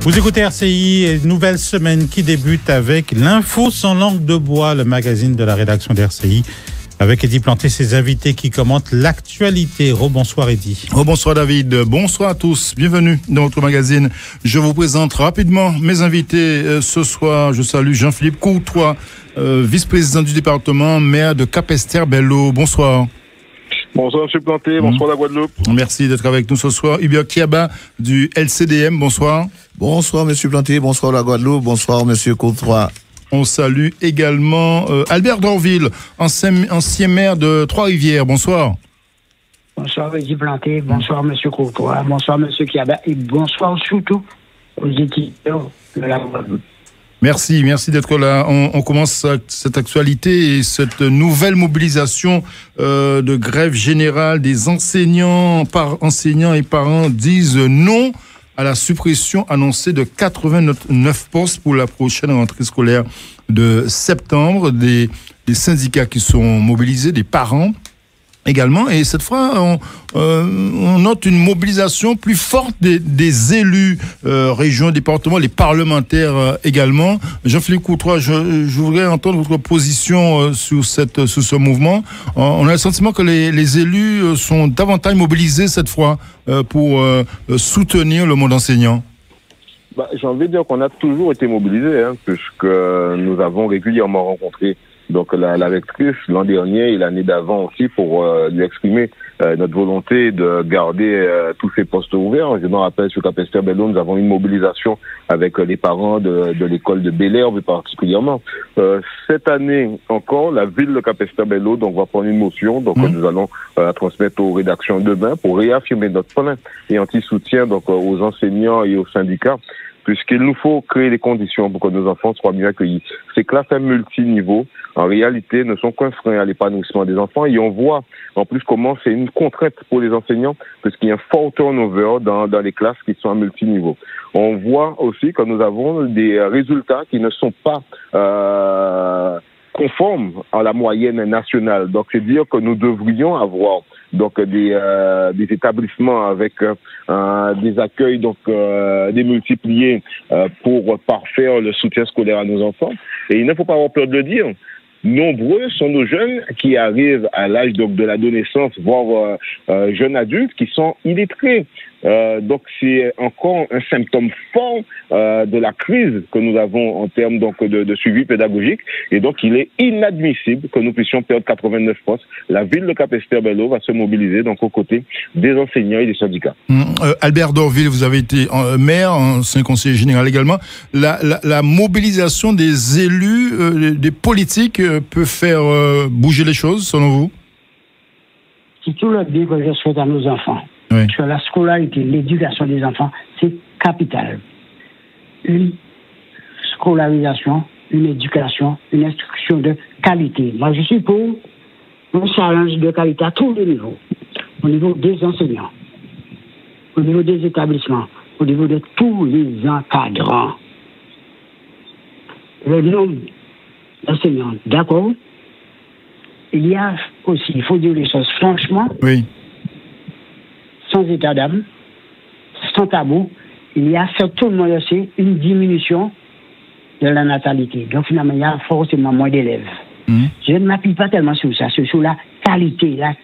Vous écoutez RCI, une nouvelle semaine qui débute avec l'info sans langue de bois, le magazine de la rédaction d'RCI, avec Eddy Planté, ses invités qui commentent l'actualité. Rebonsoir Eddy. Rebonsoir David, bonsoir à tous, bienvenue dans notre magazine. Je vous présente rapidement mes invités ce soir. Je salue Jean-Philippe Courtois, vice-président du département, maire de Capesterre-Belle-Eau. Bonsoir. Bonsoir M. Planté, bonsoir la Guadeloupe. Merci d'être avec nous ce soir. Hubert Kiaba du LCDM, bonsoir. Bonsoir M. Planté, bonsoir la Guadeloupe, bonsoir M. Courtois. On salue également Albert Dorville, ancien maire de Trois-Rivières, bonsoir. Bonsoir Eddy Planté, bonsoir M. Courtois, bonsoir M. Kiaba et bonsoir surtout aux éditeurs de la Guadeloupe. Merci d'être là. On commence cette actualité et cette nouvelle mobilisation de grève générale des enseignants et parents disent non à la suppression annoncée de 89 postes pour la prochaine rentrée scolaire de septembre. Des syndicats qui sont mobilisés, des parents également. Et cette fois, on note une mobilisation plus forte des élus, régions, départements, les parlementaires également. Jean-Philippe Courtois, je voudrais entendre votre position sur ce mouvement. On a le sentiment que les élus sont davantage mobilisés cette fois pour soutenir le monde enseignant. J'ai envie de dire qu'on a toujours été mobilisés, puisque nous avons régulièrement rencontré donc la rectrice l'an dernier et l'année d'avant aussi pour lui exprimer notre volonté de garder tous ces postes ouverts. Je me rappelle sur Capesterre-Belle-Eau, nous avons une mobilisation avec les parents de l'école de Bel-Air particulièrement. Cette année encore, la ville de Capesterre-Belle-Eau donc va prendre une motion, donc nous allons la transmettre aux rédactions demain pour réaffirmer notre plein et anti-soutien donc aux enseignants et aux syndicats, puisqu'il nous faut créer les conditions pour que nos enfants soient mieux accueillis. Ces classes à multiniveau, en réalité, ne sont qu'un frein à l'épanouissement des enfants. Et on voit en plus comment c'est une contrainte pour les enseignants, puisqu'il y a un fort turnover dans les classes qui sont à multiniveau. On voit aussi que nous avons des résultats qui ne sont pas conformes à la moyenne nationale. Donc, c'est dire que nous devrions avoir donc des établissements avec des accueils donc démultipliés pour parfaire le soutien scolaire à nos enfants. Et il ne faut pas avoir peur de le dire. Nombreux sont nos jeunes qui arrivent à l'âge donc de l'adolescence, voire jeunes adultes, qui sont illettrés. Donc c'est encore un symptôme fort de la crise que nous avons en termes donc de suivi pédagogique. Et donc il est inadmissible que nous puissions perdre 89 postes. La ville de Capesterre-Belle-Eau va se mobiliser donc aux côtés des enseignants et des syndicats. Albert Dorville, vous avez été maire, ancien conseiller général également. La mobilisation des élus, des politiques peut faire bouger les choses selon vous? C'est tout le bien que je souhaite à nos enfants. Oui. Sur la scolarité, l'éducation des enfants, c'est capital. Une scolarisation, une éducation, une instruction de qualité. Moi, je suis pour un challenge de qualité à tous les niveaux. Au niveau des enseignants, au niveau des établissements, au niveau de tous les encadrants. Le nombre d'enseignants, d'accord. Il y a aussi, il faut dire les choses franchement. Oui. Sans état d'âme, sans tabou, il y a surtout aussi une diminution de la natalité. Donc finalement, il y a forcément moins d'élèves. Je ne m'appuie pas tellement sur ça, c'est sur la qualité. Il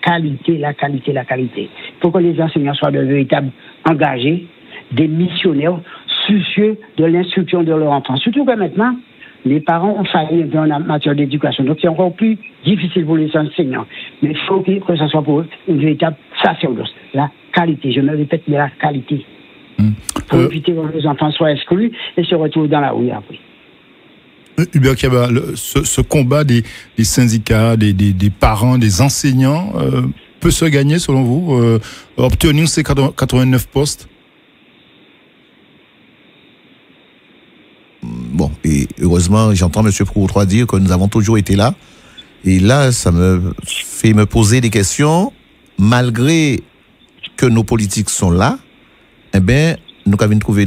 faut que les enseignants soient de véritables engagés, des missionnaires soucieux de l'instruction de leur enfant. Surtout que maintenant, les parents ont failli en matière d'éducation. Donc c'est encore plus difficile pour les enseignants. Mais il faut que ce soit pour eux une véritable sacerdoce. La qualité, je me répète, la qualité. Pour éviter que les enfants soient exclus et se retrouvent dans la rue après. Hubert Kiaba, ce combat des syndicats, des parents, des enseignants peut se gagner selon vous, obtenir ces 89 postes? Bon, et heureusement, j'entends M. Courtois dire que nous avons toujours été là. Et là, ça me fait me poser des questions. Malgré que nos politiques sont là, eh bien, nous avons trouvé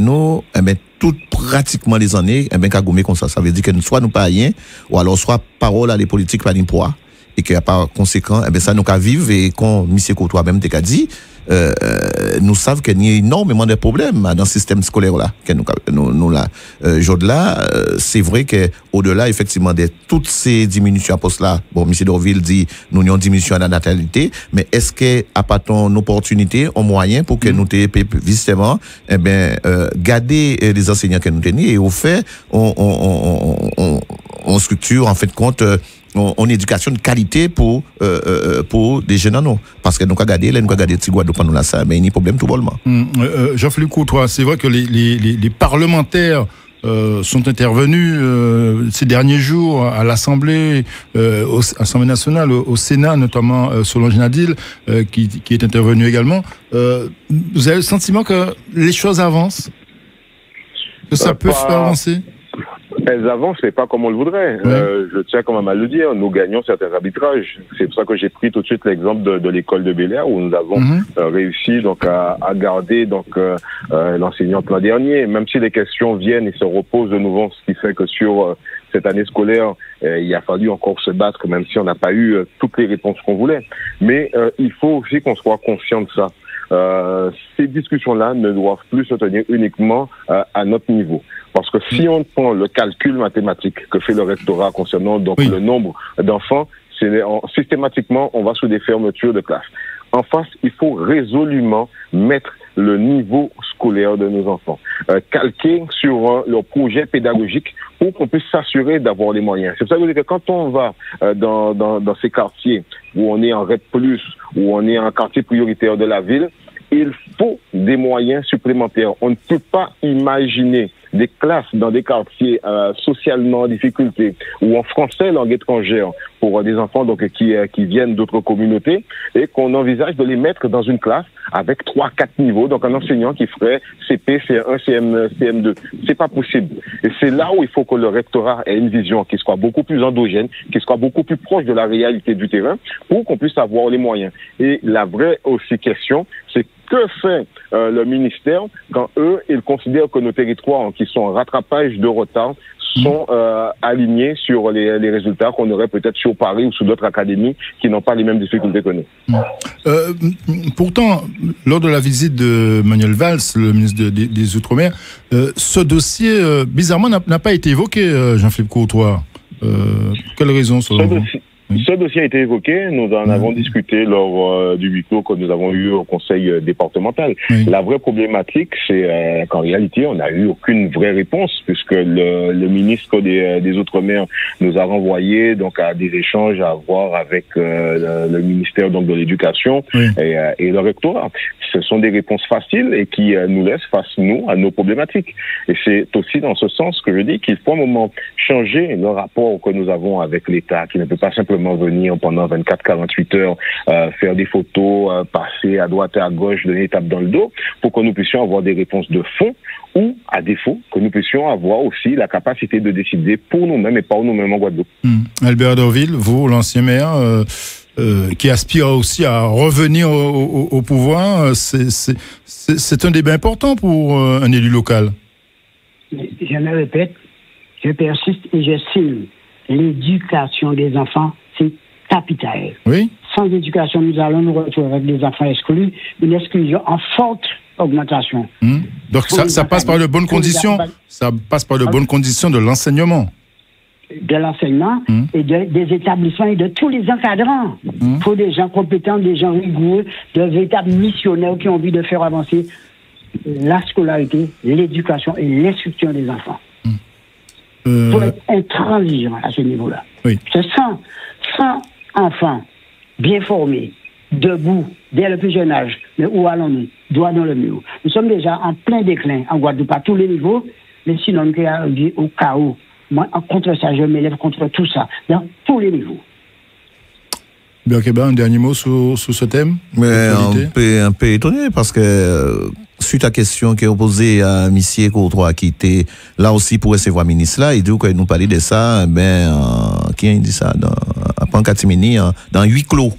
toutes pratiquement les années, qu'à gommer comme ça. Ça veut dire que soit nous pas rien, ou alors soit parole à les politiques pas ni poids. et que par conséquent, eh ben ça nous qu'à vivre et quand monsieur Courtois même t'es qu'à dit, nous savons qu'il y a énormément de problèmes dans le système scolaire là, que nous là. Là, c'est vrai que au-delà effectivement de toutes ces diminutions à poste là, bon, monsieur Dorville dit nous avons une diminution de la natalité, mais est-ce que à part ton opportunité, un moyen pour que nous justement, eh ben, garder les enseignants que nous tenons et au fait, on structure en fait compte en éducation de qualité pour des jeunes non, parce que nous avons gardé petits Guadeloupe nous là ça, mais il y a un problème tout bonnement. Jean-Philippe Courtois, c'est vrai que les parlementaires sont intervenus ces derniers jours à l'Assemblée, Assemblée nationale, au Sénat, notamment Solange Nadil, qui est intervenu également. Vous avez le sentiment que les choses avancent, que ça peut faire avancer? Elles avancent, mais pas comme on le voudrait. Je tiens quand même à le dire, nous gagnons certains arbitrages. C'est pour ça que j'ai pris tout de suite l'exemple de l'école de Bel-Air où nous avons réussi donc à garder donc l'enseignant l'an dernier, même si les questions viennent et se reposent de nouveau, ce qui fait que sur cette année scolaire, il a fallu encore se battre, même si on n'a pas eu toutes les réponses qu'on voulait. Mais il faut aussi qu'on soit conscient de ça. Ces discussions-là ne doivent plus se tenir uniquement à notre niveau. Parce que si on prend le calcul mathématique que fait le rectorat concernant donc le nombre d'enfants, systématiquement, on va sous des fermetures de classe. En face, il faut résolument mettre le niveau scolaire de nos enfants, calquer sur leur projet pédagogique pour qu'on puisse s'assurer d'avoir les moyens. C'est pour ça que je dis que quand on va dans ces quartiers où on est en REP+, où on est en quartier prioritaire de la ville, il faut des moyens supplémentaires. On ne peut pas imaginer des classes dans des quartiers socialement en difficulté ou en français langue étrangère pour des enfants donc qui viennent d'autres communautés et qu'on envisage de les mettre dans une classe avec 3-4 niveaux, donc un enseignant qui ferait CP, CM1, CM2. C'est pas possible. Et c'est là où il faut que le rectorat ait une vision qui soit beaucoup plus endogène, qui soit beaucoup plus proche de la réalité du terrain pour qu'on puisse avoir les moyens. Et la vraie aussi question, c'est que fait le ministère quand eux, ils considèrent que nos territoires qui sont en rattrapage de retard sont alignés sur les résultats qu'on aurait peut-être sur Paris ou sur d'autres académies qui n'ont pas les mêmes difficultés que nous. Pourtant, lors de la visite de Manuel Valls, le ministre des Outre-mer, ce dossier, bizarrement, n'a pas été évoqué, Jean-Philippe Courtois. Quelle raison selon vous? Ce dossier a été évoqué, nous en avons discuté lors du huis clos que nous avons eu au conseil départemental. La vraie problématique, c'est qu'en réalité, on n'a eu aucune vraie réponse puisque le ministre des Outre-mer nous a renvoyé donc à des échanges à avoir avec le ministère donc de l'Éducation et le rectorat. Ce sont des réponses faciles et qui nous laissent face, nous, à nos problématiques. Et c'est aussi dans ce sens que je dis qu'il faut un moment changer le rapport que nous avons avec l'État, qui ne peut pas simplement venir pendant 24-48 heures faire des photos, passer à droite et à gauche, donner une tape dans le dos, pour que nous puissions avoir des réponses de fond ou, à défaut, que nous puissions avoir aussi la capacité de décider pour nous-mêmes et pas nous-mêmes en Guadeloupe. Albert Dorville, vous, l'ancien maire, qui aspire aussi à revenir au pouvoir, c'est un débat important pour un élu local. Je me répète, je persiste et je signe. L'éducation des enfants, c'est capital. Oui. Sans éducation, nous allons nous retrouver avec des enfants exclus, une exclusion en forte augmentation. Donc ça passe par de bonnes conditions. Ça passe par de bonnes conditions de l'enseignement. De l'enseignement et des établissements et de tous les encadrants. Il faut des gens compétents, des gens rigoureux, de véritables missionnaires qui ont envie de faire avancer la scolarité, l'éducation et l'instruction des enfants. Pour être intransigeant à ce niveau-là. Oui. C'est sans enfants bien formés, debout, dès le plus jeune âge, mais où allons-nous? Droit dans le mur. Nous sommes déjà en plein déclin en Guadeloupe à tous les niveaux, mais sinon nous sommes arrivés au chaos. Moi, contre ça, je m'élève contre tout ça, dans tous les niveaux. Berkeba, un dernier mot sur ce thème? Mais un peu étonné parce que suite à la question qui est posée à M. Courtois qui était là aussi pour recevoir le ministre là, il dit que nous parlait de ça, qui a dit ça à Pancatimini dans huis clos.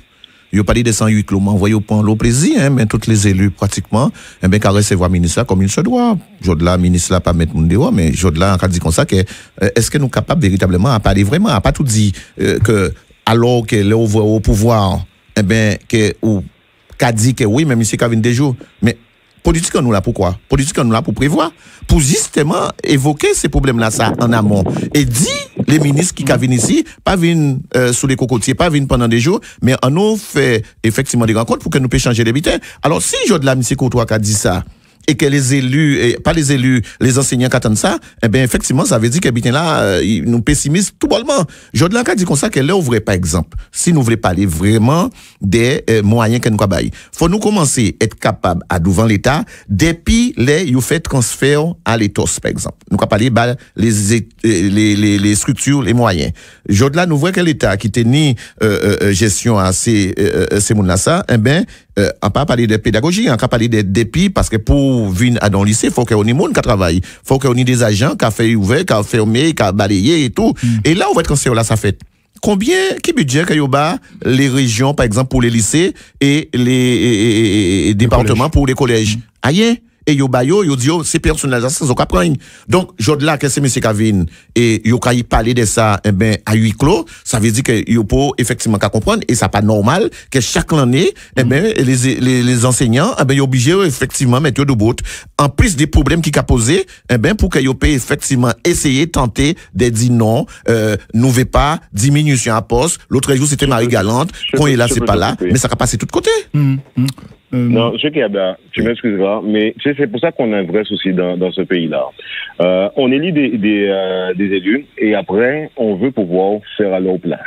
Il a parlé de ça en huis clos, mais envoyé au point l'au plaisir, mais tous les élus pratiquement, qu'à recevoir le ministre là comme il se doit. Jodla, ministre là, pas mettre mon dehors, mais Jodla, on a dit comme ça que est-ce que nous sommes capables véritablement à parler vraiment, à pas tout dire que alors que là au pouvoir, eh ben que ou qu'a dit que oui, mais monsieur Kavin des jours, mais politique nous là pourquoi? Politique nous là pour prévoir, pour justement évoquer ces problèmes-là ça en amont et dit les ministres qui viennent ici, pas viennent sous les cocotiers, pas viennent pendant des jours, mais on nous fait effectivement des rencontres pour que nous puissions changer les bitins. Alors si je de la monsieur Courtois qui a dit ça, et que les élus, et pas les élus, les enseignants qui attendent ça, eh bien, effectivement, ça veut dire que bien là, nous pessimistes tout bonnement. Jordan a dit comme ça qu'elle ouvrait, par exemple, si nous voulons parler vraiment des moyens que nous avons, faut nous commencer à être capable, à devant l'État, depuis les fait transfert à l'Étos, par exemple. Nous avons parlé les structures, les moyens. Jordan, nous voyons que l'État qui tenait gestion à ces mondes-là, ça, eh bien, on pas parler de pédagogie, on pas parler de dépit parce que pour venir à dans le lycée, faut qu'on ait monde qui travaille, faut qu'on ait des agents qui fait ouvert, qui fermé, qui balayé et tout. Et là on va être quand là ça fait combien qui budget qu'il y a les régions par exemple pour les lycées et les départements pour les collèges. Aïe. Et yo dit c'est personnalisation ça qu'on prendre. Donc jodla que c'est monsieur Kavin et yo kay parler de ça eh ben à huis clos, ça veut dire que yo peut effectivement qu'à comprendre et ça pas normal que chaque année eh ben les enseignants eh ben yo obligé effectivement mettre de bout en plus des problèmes qui qu'a posé eh ben pour que yo peut effectivement essayer tenter de dire non nous veut pas diminution à poste l'autre jour c'était Marie Galante quand il est là c'est pas là mais ça va passer tout de côté. Non, je tu m'excuseras, mais c'est pour ça qu'on a un vrai souci dans ce pays-là. On élit des élus et après, on veut pouvoir faire à leur place.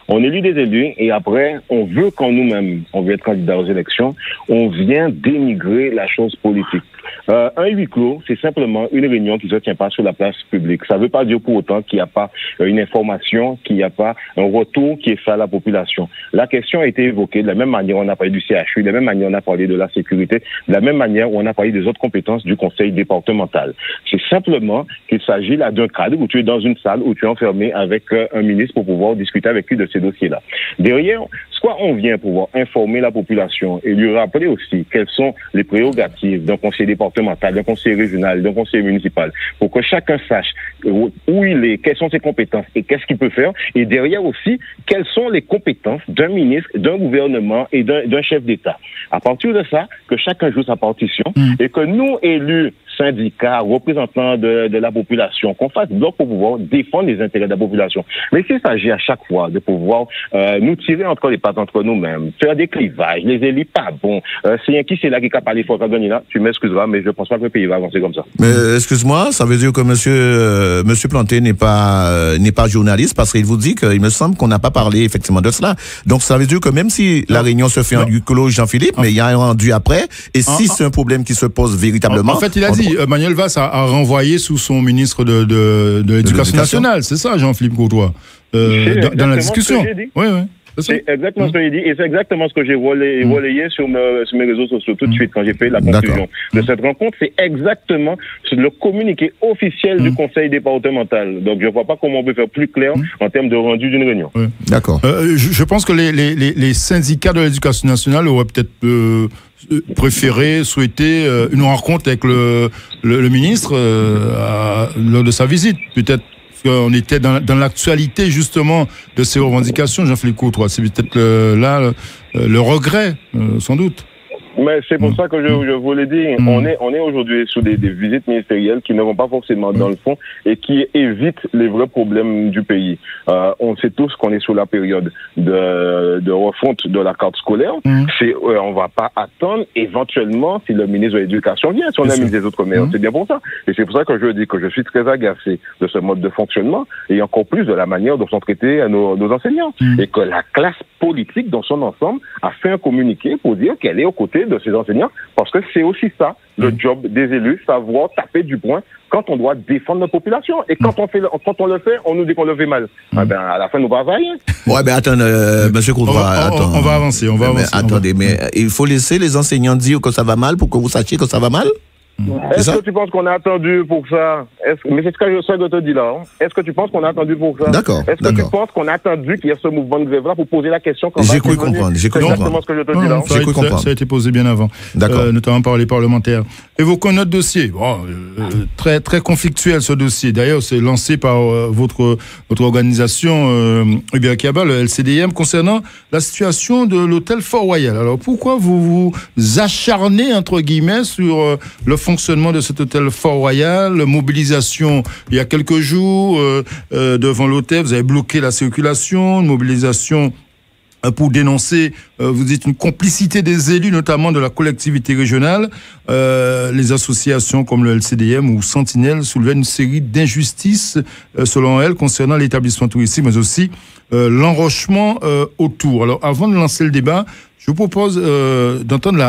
On élit des élus et après, on veut quand nous-mêmes, on veut être candidat aux élections, on vient dénigrer la chose politique. Un huis clos, c'est simplement une réunion qui ne se tient pas sur la place publique. Ça ne veut pas dire pour autant qu'il n'y a pas une information, qu'il n'y a pas un retour qui est fait à la population. La question a été évoquée de la même manière on a parlé du CHU, de la même manière on a parlé de la sécurité, de la même manière on a parlé des autres compétences du conseil départemental. C'est simplement qu'il s'agit là d'un cadre où tu es dans une salle, où tu es enfermé avec un ministre pour pouvoir discuter avec lui de ces dossiers-là. Derrière, soit on vient pouvoir informer la population et lui rappeler aussi quelles sont les prérogatives d'un conseiller départemental, d'un conseiller régional, d'un conseiller municipal, pour que chacun sache où il est, quelles sont ses compétences et qu'est-ce qu'il peut faire, et derrière aussi, quelles sont les compétences d'un ministre, d'un gouvernement et d'un chef d'État. À partir de ça, que chacun joue sa partition et que nous, élus, syndicats, représentants de la population, qu'on fasse bloc pour pouvoir défendre les intérêts de la population. Mais s'il s'agit à chaque fois de pouvoir nous tirer entre les pattes entre nous-mêmes, faire des clivages, les élus pas bons, c'est là qui a parlé fort à gagner là, tu m'excuseras, mais je pense pas que le pays va avancer comme ça. Mais excuse-moi, ça veut dire que monsieur Planté n'est pas journaliste parce qu'il vous dit qu'il me semble qu'on n'a pas parlé effectivement de cela. Donc ça veut dire que même si la réunion se fait en huis clos, Jean-Philippe, mais il y a un rendu après, et si c'est un problème qui se pose véritablement. En fait, il a dit, Manuel Valls a renvoyé sous son ministre de l'Éducation nationale, c'est ça, Jean-Philippe Courtois, dans la discussion. Oui. C'est exactement ce que j'ai dit et c'est exactement ce que j'ai relayé sur mes réseaux sociaux tout de suite quand j'ai fait la conclusion de cette rencontre. C'est exactement le communiqué officiel du conseil départemental. Donc je vois pas comment on peut faire plus clair en termes de rendu d'une réunion. D'accord. Je pense que les syndicats de l'éducation nationale auraient peut-être préféré, souhaité une rencontre avec le ministre lors de sa visite. Peut-être qu'on était dans l'actualité justement de ces revendications, Jean-Philippe Courtois. C'est peut-être là le regret, sans doute. Mais c'est pour ça que je vous l'ai dit, on est aujourd'hui sous des visites ministérielles qui ne vont pas forcément dans le fond et qui évitent les vrais problèmes du pays. On sait tous qu'on est sous la période de refonte de la carte scolaire. On va pas attendre éventuellement si le ministre de l'Éducation vient, si on a mis des autres maires. C'est bien pour ça. Et c'est pour ça que je dis que je suis très agacé de ce mode de fonctionnement et encore plus de la manière dont sont traités nos enseignants. Et que la classe politique dans son ensemble a fait un communiqué pour dire qu'elle est aux côtés de ces enseignants, parce que c'est aussi ça, le job des élus, savoir taper du poing quand on doit défendre la population. Et quand on le fait, on nous dit qu'on le fait mal. À la fin, nous va rien. Ouais, mais attends, monsieur Courtois, on va avancer, Attendez, mais il faut laisser les enseignants dire que ça va mal pour que vous sachiez que ça va mal? Est-ce que tu penses qu'on a attendu pour ça? Mais c'est ce que je te dis là. Hein. Est-ce que tu penses qu'on a attendu pour ça? D'accord. Est-ce que tu penses qu'on a attendu qu'il y ait ce mouvement de grève là pour poser la question? J'ai cru comprendre. C'est exactement ce que je te dis là. Ça a été posé bien avant, notamment par les parlementaires. Évoquons notre dossier. Bon, très très conflictuel ce dossier. D'ailleurs, c'est lancé par votre organisation Kiaba, le LCDM, concernant la situation de l'hôtel Fort-Royal. Alors pourquoi vous vous acharnez entre guillemets sur le fonctionnement de cet hôtel Fort-Royal, mobilisation il y a quelques jours devant l'hôtel, vous avez bloqué la circulation, une mobilisation pour dénoncer, vous dites, une complicité des élus, notamment de la collectivité régionale. Les associations comme le LCDM ou Sentinelle soulevaient une série d'injustices, selon elles, concernant l'établissement touristique, mais aussi l'enrochement autour. Alors, avant de lancer le débat, je vous propose d'entendre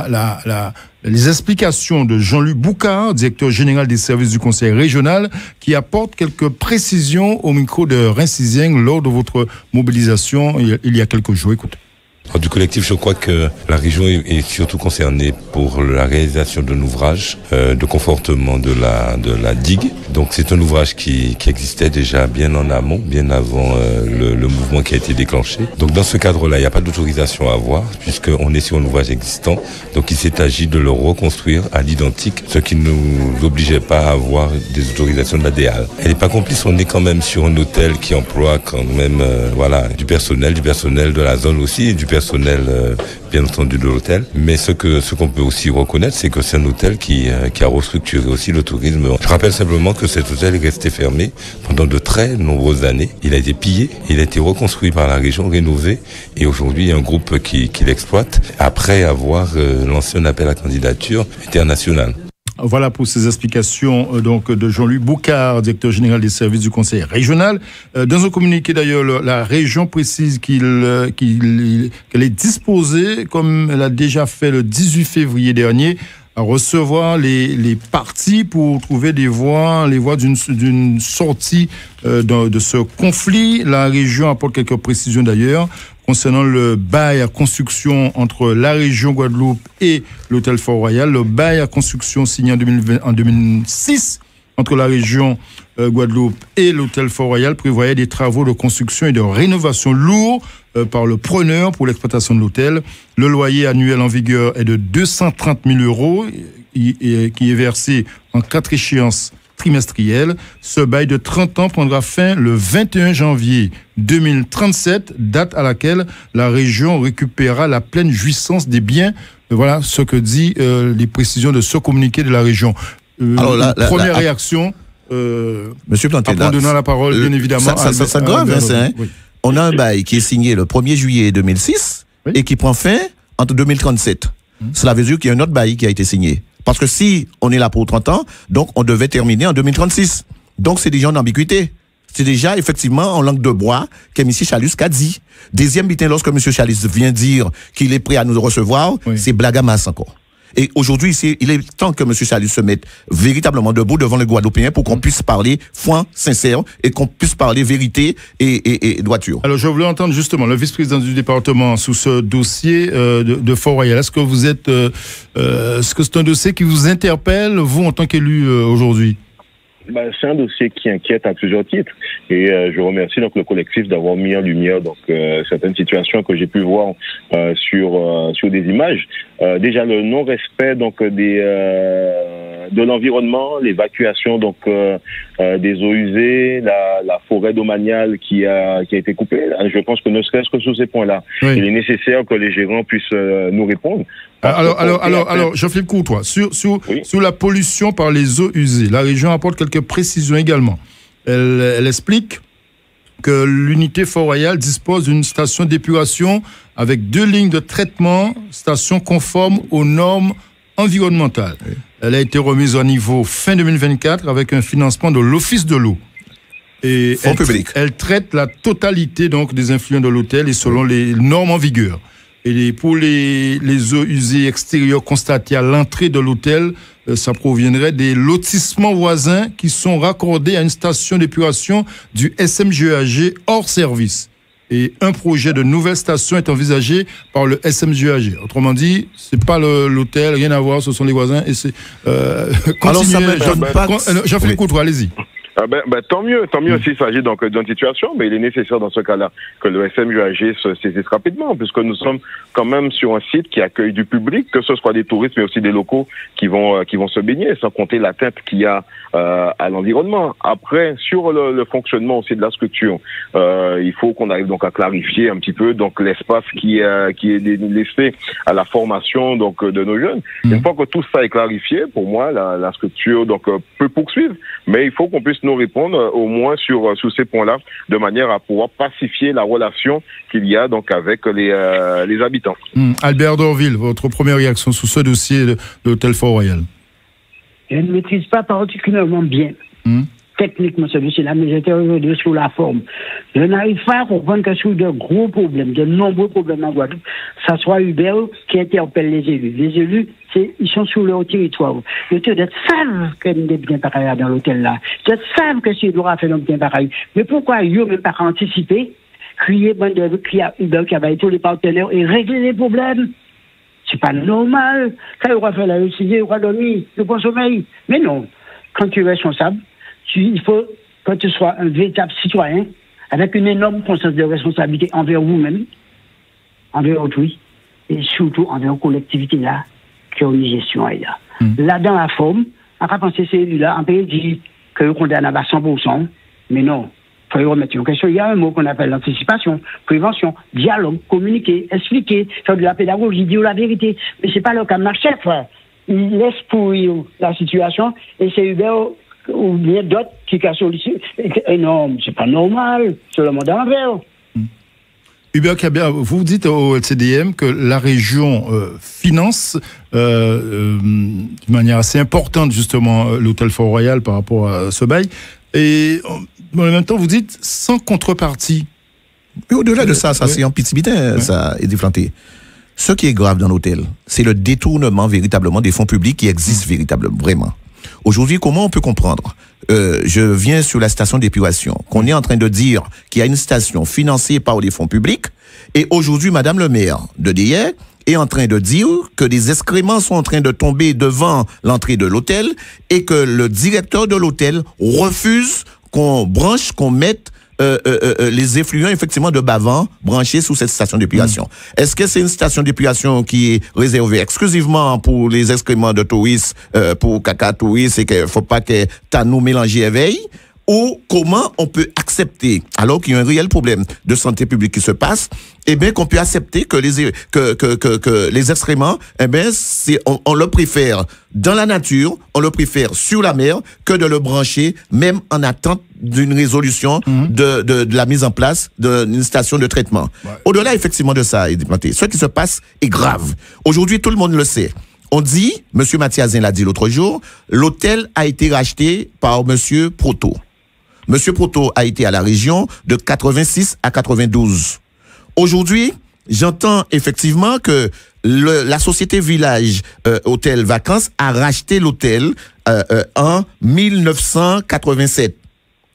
les explications de Jean-Luc Boucard, directeur général des services du conseil régional, qui apporte quelques précisions au micro de Reims-Sizieng lors de votre mobilisation il y a quelques jours. Écoutez. Du collectif, je crois que la région est surtout concernée pour la réalisation d'un ouvrage de confortement de la digue. Donc c'est un ouvrage qui existait déjà bien en amont, bien avant le mouvement qui a été déclenché. Donc dans ce cadre-là, il n'y a pas d'autorisation à avoir puisqu'on est sur un ouvrage existant. Donc il s'est agi de le reconstruire à l'identique, ce qui ne nous obligeait pas à avoir des autorisations de la DEAL. Elle n'est pas complice, on est quand même sur un hôtel qui emploie quand même du personnel de la zone aussi, et du personnel bien entendu de l'hôtel, mais ce qu'on peut aussi reconnaître, c'est que c'est un hôtel qui a restructuré aussi le tourisme. Je rappelle simplement que cet hôtel est resté fermé pendant de très nombreuses années. Il a été pillé, il a été reconstruit par la région, rénové, et aujourd'hui il y a un groupe qui l'exploite après avoir lancé un appel à candidature international. Voilà pour ces explications donc de Jean-Luc Boucard, directeur général des services du conseil régional. Dans un communiqué d'ailleurs, la région précise qu'elle est disposée, comme elle a déjà fait le 18 février dernier, à recevoir les parties pour trouver les voies d'une sortie de ce conflit. La région apporte quelques précisions d'ailleurs concernant le bail à construction entre la région Guadeloupe et l'hôtel Fort-Royal. Le bail à construction signé en 2006 entre la région Guadeloupe et l'hôtel Fort-Royal prévoyait des travaux de construction et de rénovation lourds par le preneur pour l'exploitation de l'hôtel. Le loyer annuel en vigueur est de 230 000 € qui est versé en 4 échéances trimestrielles. Ce bail de 30 ans prendra fin le 21 janvier 2037, date à laquelle la région récupérera la pleine jouissance des biens. Voilà ce que dit les précisions de ce communiqué de la région. Alors, première réaction, Monsieur Planté, en donnant la parole, bien évidemment. Ça grave, hein, oui. On a un bail qui est signé le 1er juillet 2006 et qui prend fin entre 2037. Cela veut dire qu'il y a un autre bail qui a été signé. Parce que si on est là pour 30 ans, donc on devait terminer en 2036. Donc c'est déjà en ambiguïté. C'est déjà effectivement en langue de bois que M. Chalus a dit. Deuxième bitin, lorsque M. Chalus vient dire qu'il est prêt à nous recevoir, c'est blague à masse encore. Et aujourd'hui, il est temps que M. Chalus se mette véritablement debout devant les Guadeloupéens pour qu'on puisse parler foi sincère et qu'on puisse parler vérité et droiture. Alors, je voulais entendre justement le vice-président du département sous ce dossier de Fort-Royal. Est-ce que est-ce que c'est un dossier qui vous interpelle, vous, en tant qu'élu aujourd'hui? C'est un dossier qui inquiète à plusieurs titres et je remercie donc le collectif d'avoir mis en lumière donc certaines situations que j'ai pu voir sur des images. Déjà le non-respect donc de l'environnement, l'évacuation donc des eaux usées, la forêt domaniale qui a été coupée. Je pense que ne serait-ce que sur ces points-là, il est nécessaire que les gérants puissent nous répondre. Alors, Jean-Philippe Courtois, sur la pollution par les eaux usées, la région apporte quelques précisions également. Elle explique que l'unité Fort-Royal dispose d'une station d'épuration avec 2 lignes de traitement, station conforme aux normes environnementales. Oui. Elle a été remise au niveau fin 2024 avec un financement de l'Office de l'eau. Et elle traite la totalité donc des influents de l'hôtel et selon les normes en vigueur. Et pour les eaux usées extérieures constatées à l'entrée de l'hôtel, ça proviendrait des lotissements voisins qui sont raccordés à une station d'épuration du SMGAG hors service. et un projet de nouvelle station est envisagé par le SMGAG. Autrement dit, c'est pas l'hôtel, rien à voir, ce sont les voisins et c'est alors ça me pas Jean-Philippe Courtois, allez-y. Tant mieux s'il s'agit donc d'une situation, mais il est nécessaire dans ce cas-là que le SMUAG se saisisse rapidement, puisque nous sommes quand même sur un site qui accueille du public, que ce soit des touristes, mais aussi des locaux qui vont se baigner, sans compter l'atteinte qu'il y a à l'environnement. Après, sur le fonctionnement aussi de la structure, il faut qu'on arrive donc à clarifier un petit peu donc l'espace qui est laissé à la formation donc de nos jeunes. Une fois que tout ça est clarifié, pour moi, la structure donc peut poursuivre, mais il faut qu'on puisse nous répondre au moins sur ces points-là, de manière à pouvoir pacifier la relation qu'il y a donc avec les habitants. Albert Dorville, votre première réaction sur ce dossier de l'hôtel Fort-Royal? Je ne maîtrise pas particulièrement bien techniquement ce dossier-là, mais j'étais aujourd'hui sur la forme. Je n'arrive pas à comprendre que sur de gros problèmes, de nombreux problèmes en Guadeloupe, ça soit Hubert qui interpelle les élus. Les élus, ils sont sur leur territoire. Ils savent qu'il y a bien pareil dans l'hôtel-là. Ils savent que c'est droit à faire bien pareil. Mais pourquoi ils n'ont même pas anticipé, crier Hubert qui avait tous les partenaires et régler les problèmes? C'est pas normal. Quand il aura fait la réussite, il aura dormi, le bon sommeil. Mais non. Quand tu es responsable, il faut que tu sois un véritable citoyen avec une énorme conscience de responsabilité envers vous-même, envers autrui, et surtout envers la collectivité là, qui a une gestion là. Là, dans la forme, on va penser ces élus-là, on peut dire que vous condamnez à 100%, mais non. Il faut remettre en question. Il y a un mot qu'on appelle l'anticipation, prévention, dialogue, communiquer, expliquer, faire de la pédagogie, dire la vérité. Mais c'est pas le cas de ma chef, frère. Il laisse pourrir la situation et c'est Hubert ou bien d'autres qui cassent sollicité. Et non, c'est pas normal. C'est le monde à l'envers. Hubert Kabia, vous dites au LCDM que la région finance de manière assez importante justement l'hôtel Fort-Royal par rapport à ce bail. Et en même temps, vous dites sans contrepartie. Mais au-delà de ça, c'est en pitibitin, ça, Eddy Planté. Ce qui est grave dans l'hôtel, c'est le détournement véritablement des fonds publics qui existent véritablement, vraiment. Aujourd'hui, comment on peut comprendre je viens sur la station d'épuration, qu'on est en train de dire qu'il y a une station financée par les fonds publics, et aujourd'hui, Madame le maire de Déhier est en train de dire que des excréments sont en train de tomber devant l'entrée de l'hôtel et que le directeur de l'hôtel refuse qu'on mette les effluents effectivement de Bavant branchés sous cette station d'épuration. Est-ce que c'est une station d'épuration qui est réservée exclusivement pour les excréments de touristes, pour caca touristes, et qu'il faut pas que t'as nous mélanger éveil? Ou comment on peut accepter, alors qu'il y a un réel problème de santé publique qui se passe, eh bien qu'on peut accepter que les excréments, eh bien on le préfère dans la nature, on le préfère sur la mer que de le brancher, même en attente d'une résolution de la mise en place d'une station de traitement. Ouais. Au-delà effectivement de ça, ce qui se passe est grave. Aujourd'hui, tout le monde le sait. On dit, M. Mathiazin l'a dit l'autre jour, l'hôtel a été racheté par M. Proto. M. Proto a été à la région de 86 à 92. Aujourd'hui, j'entends effectivement que la société Village Hôtel Vacances a racheté l'hôtel en 1987.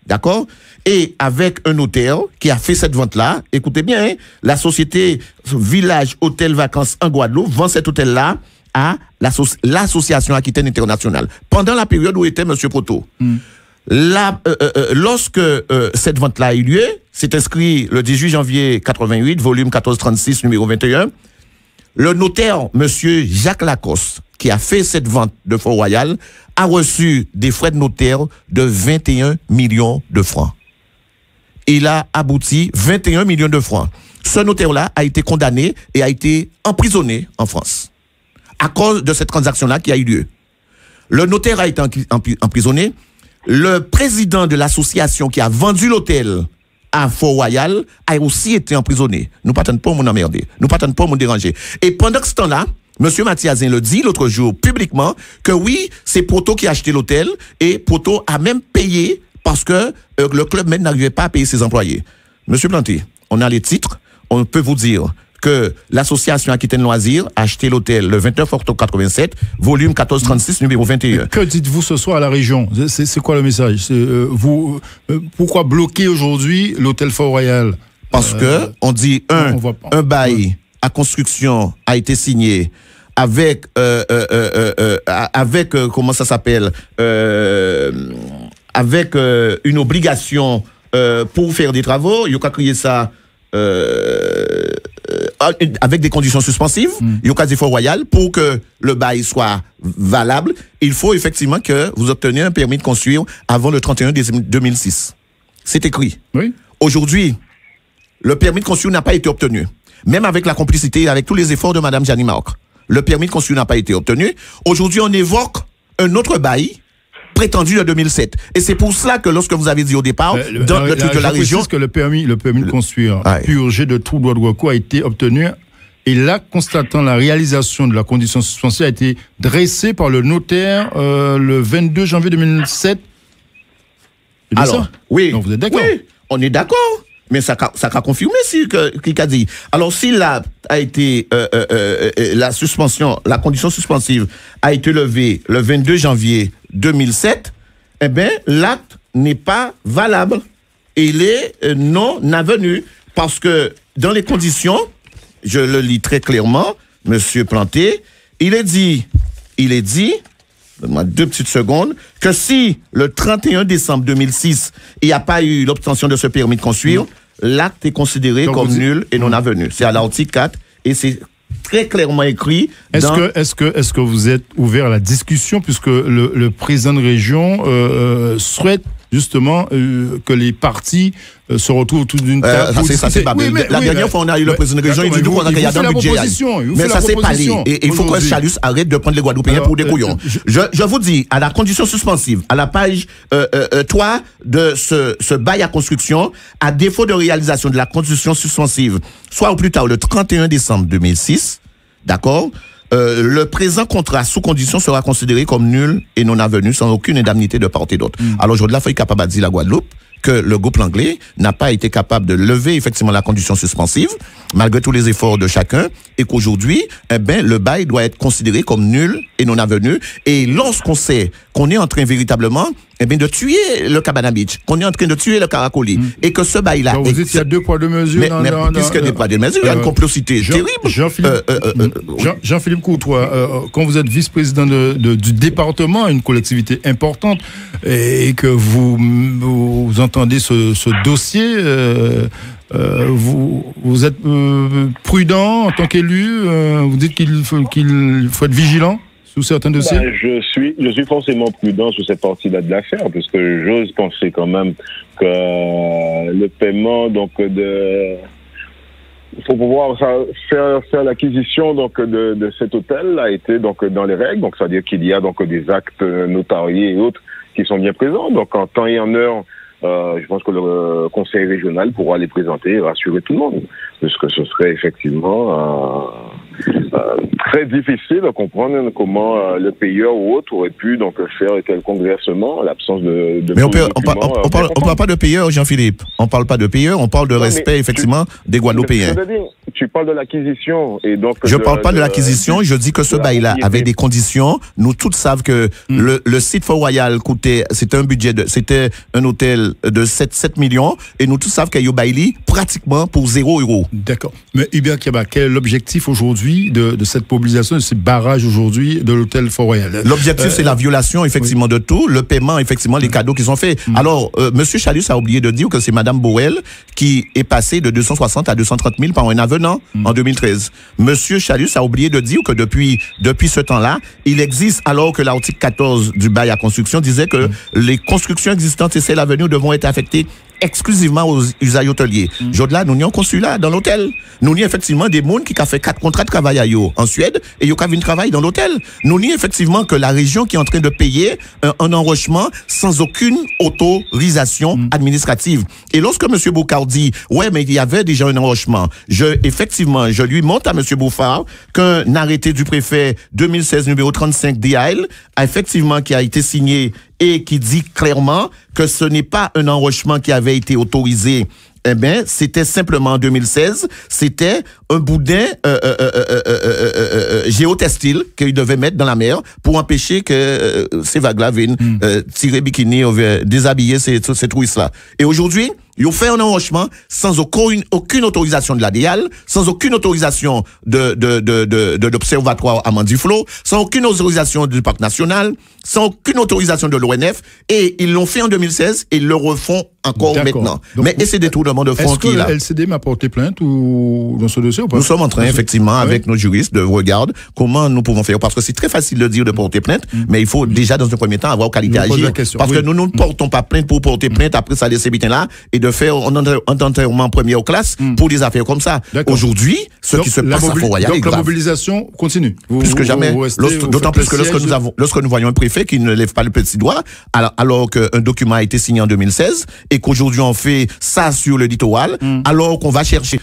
D'accord? Et avec un notaire qui a fait cette vente-là, écoutez bien, la société Village Hôtel Vacances en Guadeloupe vend cet hôtel-là à l'association Aquitaine Internationale, pendant la période où était M. Proto. Lorsque cette vente-là a eu lieu, c'est inscrit le 18 janvier 88, volume 1436, numéro 21, le notaire, M. Jacques Lacoste, qui a fait cette vente de Fort-Royal, a reçu des frais de notaire de 21 millions de francs. Il a abouti 21 millions de francs. Ce notaire-là a été condamné et a été emprisonné en France à cause de cette transaction-là qui a eu lieu. Le notaire a été emprisonné. Le président de l'association qui a vendu l'hôtel à Fort-Royal a aussi été emprisonné. Nous ne pas mon emmerder. Nous ne pas mon déranger. Et pendant ce temps-là, M. Mathiazin le dit l'autre jour publiquement que oui, c'est Proto qui a acheté l'hôtel et Proto a même payé parce que le Club Med n'arrivait pas à payer ses employés. M. Planté, on a les titres, on peut vous dire que l'association Aquitaine Loisirs a acheté l'hôtel le 29 octobre 87, volume 1436, numéro 21. Que dites-vous ce soir à la région? C'est quoi le message? Pourquoi bloquer aujourd'hui l'hôtel Fort-Royal? Parce que on dit un bail à construction a été signé avec comment ça s'appelle avec une obligation pour faire des travaux. Il y a créé ça avec des conditions suspensives. Il y a des efforts royaux pour que le bail soit valable. Il faut effectivement que vous obteniez un permis de construire avant le 31 décembre 2006. C'est écrit. Oui. Aujourd'hui, le permis de construire n'a pas été obtenu. Même avec la complicité, avec tous les efforts de Mme Jeannie Marc, le permis de construire n'a pas été obtenu. Aujourd'hui, on évoque un autre bail prétendu de 2007. Et c'est pour cela que lorsque vous avez dit au départ, dans le truc de la région... que le permis de construire purgé de tout droit de recours a été obtenu. Et là, constatant la réalisation de la condition suspensive, a été dressé par le notaire le 22 janvier 2007. Alors, oui. Donc vous êtes d'accord? Oui, on est d'accord. Mais ça a confirmé qu'il a dit. Alors, si là a été la suspension, la condition suspensive a été levée le 22 janvier 2007, eh bien, l'acte n'est pas valable. Et il est non avenu. Parce que dans les conditions, je le lis très clairement, Monsieur Planté, il est dit, donne-moi 2 petites secondes, que si le 31 décembre 2006, il n'y a pas eu l'obtention de ce permis de construire, l'acte est considéré comme nul et non avenu. C'est à l'article 4 et c'est très clairement écrit. Est-ce que vous êtes ouvert à la discussion puisque le président de région souhaite justement que les partis se retrouvent autour d'une table. Ça c'est pas bien. La dernière fois on a eu le président de région, il dit nous qu'il y a dans le budget. Mais ça c'est pas lié. Et il faut que Chalus arrête de prendre les Guadeloupéens pour des couillons. Je vous dis, à la condition suspensive, à la page 3 de ce bail à construction, à défaut de réalisation de la condition suspensive, soit au plus tard le 31 décembre 2006, d'accord, le présent contrat sous condition sera considéré comme nul et non avenu sans aucune indemnité de part et d'autre. Alors aujourd'hui, il faut être capable de dire la Guadeloupe que le groupe Langlais n'a pas été capable de lever effectivement la condition suspensive, malgré tous les efforts de chacun, et qu'aujourd'hui, le bail doit être considéré comme nul et non avenu. Et lorsqu'on sait qu'on est en train véritablement de tuer le Cabana Beach, qu'on est en train de tuer le Caracoli, et que ce bail-là... Donc vous dites qu'il y a 2 poids 2 mesures. Mais puisque des poids 2 mesures, il y a une complexité terrible. Jean-Philippe Courtois, quand vous êtes vice-président du département, une collectivité importante, et que vous entendez ce dossier, vous êtes prudent en tant qu'élu, vous dites qu'il faut être vigilant sous certains dossiers? Je suis forcément prudent sur cette partie-là de l'affaire, parce que j'ose penser quand même que le paiement il faut pouvoir faire l'acquisition de cet hôtel a été dans les règles, donc c'est-à-dire qu'il y a des actes notariés et autres qui sont bien présents, donc en temps et en heure. Je pense que le conseil régional pourra les présenter et rassurer tout le monde. Parce que ce serait effectivement très difficile de comprendre comment le payeur ou autre aurait pu faire quelconque versement en l'absence de mais on parle pas de payeur, Jean-Philippe. On parle pas de payeur, on parle de respect effectivement des Guadeloupéens. Tu parles de l'acquisition et donc. Je parle pas de l'acquisition, je dis que ce bail-là avait des conditions. Nous tous savons que le site Fort Royal coûtait, c'était un hôtel de 7 millions et nous tous savons qu'il y a eu bail pratiquement pour 0 €. D'accord. Mais Hubert Kiaba, quel est l'objectif aujourd'hui de cette mobilisation, de ces barrages aujourd'hui de l'hôtel Fort Royal? L'objectif, c'est la violation, effectivement, de tout, le paiement, effectivement, les cadeaux qui sont faits. Alors, Monsieur Chalus a oublié de dire que c'est Madame Borel qui est passée de 260 à 230 000 par un avenant en 2013. Monsieur Chalus a oublié de dire que depuis ce temps-là, il existe, alors que l'article 14 du bail à construction disait que les constructions existantes et celles à venir devront être affectées exclusivement aux usages hôteliers. Aujourd'hui, nous avons consulat dans l'hôtel. Nous avons effectivement des gens qui ont fait 4 contrats de travail en Suède et ils ont vu travail dans l'hôtel. Nous avons effectivement que la région qui est en train de payer un enrochement sans aucune autorisation administrative. Et lorsque M. Boucard dit, ouais, mais il y avait déjà un enrochement, effectivement, je lui montre à M. Bouffard qu'un arrêté du préfet 2016 numéro 35 DAL qui a été signé et qui dit clairement que ce n'est pas un enrochement qui avait été autorisé. Eh bien, c'était simplement en 2016, c'était un boudin géotextile qu'il devait mettre dans la mer pour empêcher que ces vagues-là viennent tirer bikini, déshabiller ces touristes-là. Et aujourd'hui, Ils ont fait un enrochement sans aucune autorisation de l'ADIAL, sans aucune autorisation de l'Observatoire Amandiflo, sans aucune autorisation du Parc National, sans aucune autorisation de l'ONF, et ils l'ont fait en 2016 et ils le refont encore maintenant. Donc, mais c'est des détournements de fonds qui là. Est-ce que LCD m'a porté plainte ou dans ce dossier ou pas? Nous sommes en train, effectivement, avec nos juristes, de regarder comment nous pouvons faire. Parce que c'est très facile de dire de porter plainte, mais il faut déjà, dans un premier temps, avoir qualité à agir. Parce que nous ne portons pas plainte pour porter plainte après ça, laisser bitin là, et de faire un enterrement première classe pour des affaires comme ça. Aujourd'hui, ce qui se passe à Fort-Royal est grave. Donc la mobilisation continue. Plus que jamais. D'autant plus que lorsque nous voyons un préfet qui ne lève pas le petit doigt, alors qu'un document a été signé en 2016, et qu'aujourd'hui on fait ça sur le littoral, alors qu'on va chercher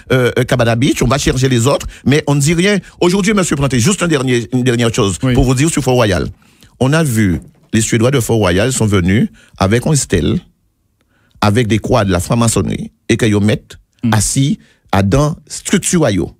Cabana Beach, on va chercher les autres, mais on ne dit rien. Aujourd'hui, monsieur Planté, juste une dernière chose pour vous dire sur Fort-Royal. On a vu les Suédois de Fort-Royal sont venus avec un stèle, avec des croix de la franc-maçonnerie, et qu'ils mettent assis dans structure à yo.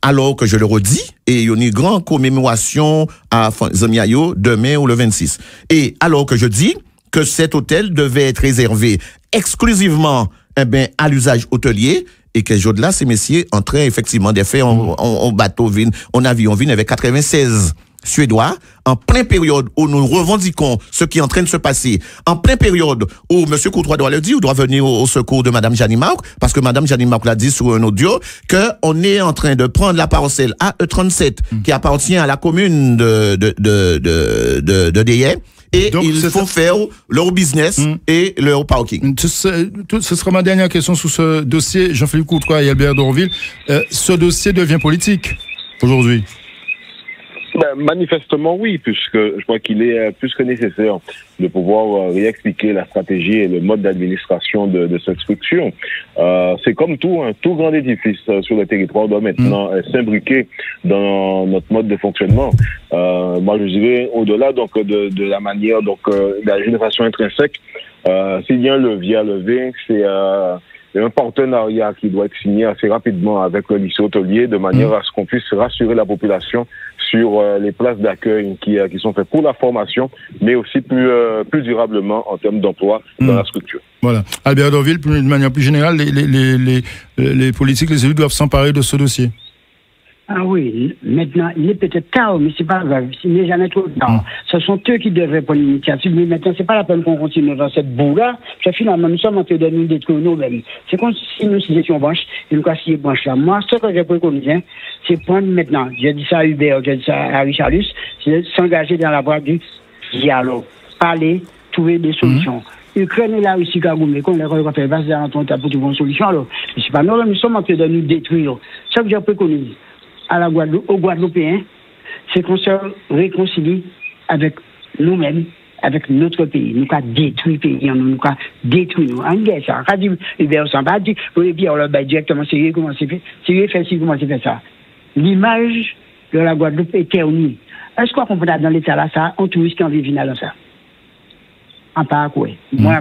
Alors que je le redis, et il y a une grande commémoration à Zamiayo demain ou le 26. Et alors que je dis que cet hôtel devait être réservé exclusivement à l'usage hôtelier, et que jour-là, ces messieurs entraient effectivement des faits en bateau, en avion, avec 96 Suédois, en pleine période où nous revendiquons ce qui est en train de se passer, en pleine période où M. Courtois doit le dire, ou doit venir au secours de Mme Jeannie Marc, parce que Mme Jeannie Marc l'a dit sur un audio, qu'on est en train de prendre la parcelle AE37, qui appartient à la commune de Deyet, et donc, ils font faire leur business et leur parking. Ce sera ma dernière question sur ce dossier, Jean-Philippe Courtois et Albert Dorville. Ce dossier devient politique aujourd'hui? Manifestement oui, puisque je crois qu'il est plus que nécessaire de pouvoir réexpliquer la stratégie et le mode d'administration de cette structure. C'est comme tout grand édifice sur le territoire doit maintenant s'imbriquer dans notre mode de fonctionnement. Moi je dirais au-delà donc de la manière donc de la génération intrinsèque, s'il y a un levier à lever, c'est un partenariat qui doit être signé assez rapidement avec le lycée hôtelier de manière à ce qu'on puisse rassurer la population sur les places d'accueil qui sont faites pour la formation, mais aussi plus durablement en termes d'emploi dans la structure. Voilà. Albert Dorville, de manière plus générale, les politiques, les élus doivent s'emparer de ce dossier. Ah oui, maintenant, il est peut-être tard, mais c'est pas grave, il n'est jamais trop tard. Ce sont eux qui devraient prendre l'initiative, mais maintenant, c'est pas la peine qu'on continue dans cette boue-là, parce que finalement, nous sommes en train de nous détruire nous-mêmes. C'est comme si nous étions branches, et nous cassions branches là. Moi, ce que je préconise, c'est prendre maintenant, j'ai dit ça à Hubert, j'ai dit ça à Richarlus, c'est s'engager dans la voie du dialogue, parler, trouver des solutions. L'Ukraine et la Russie, qu'on les refait passer dans ton temps pour trouver une solution, alors, c'est pas nous sommes en train de nous détruire. Ce que je préconise, aux Guadeloupéens, c'est qu'on se réconcilie avec nous-mêmes, avec notre pays. Nous avons détruit le pays, nous avons détruit nous. En guerre, ça. Quand Hubert s'en va, et puis on le bat directement, c'est comment c'est fait, comment c'est fait ça. L'image de la Guadeloupe est ternie. Est-ce qu'on peut dans l'état là, ça, on touriste qui en vit dans ça? En parcours. Moi,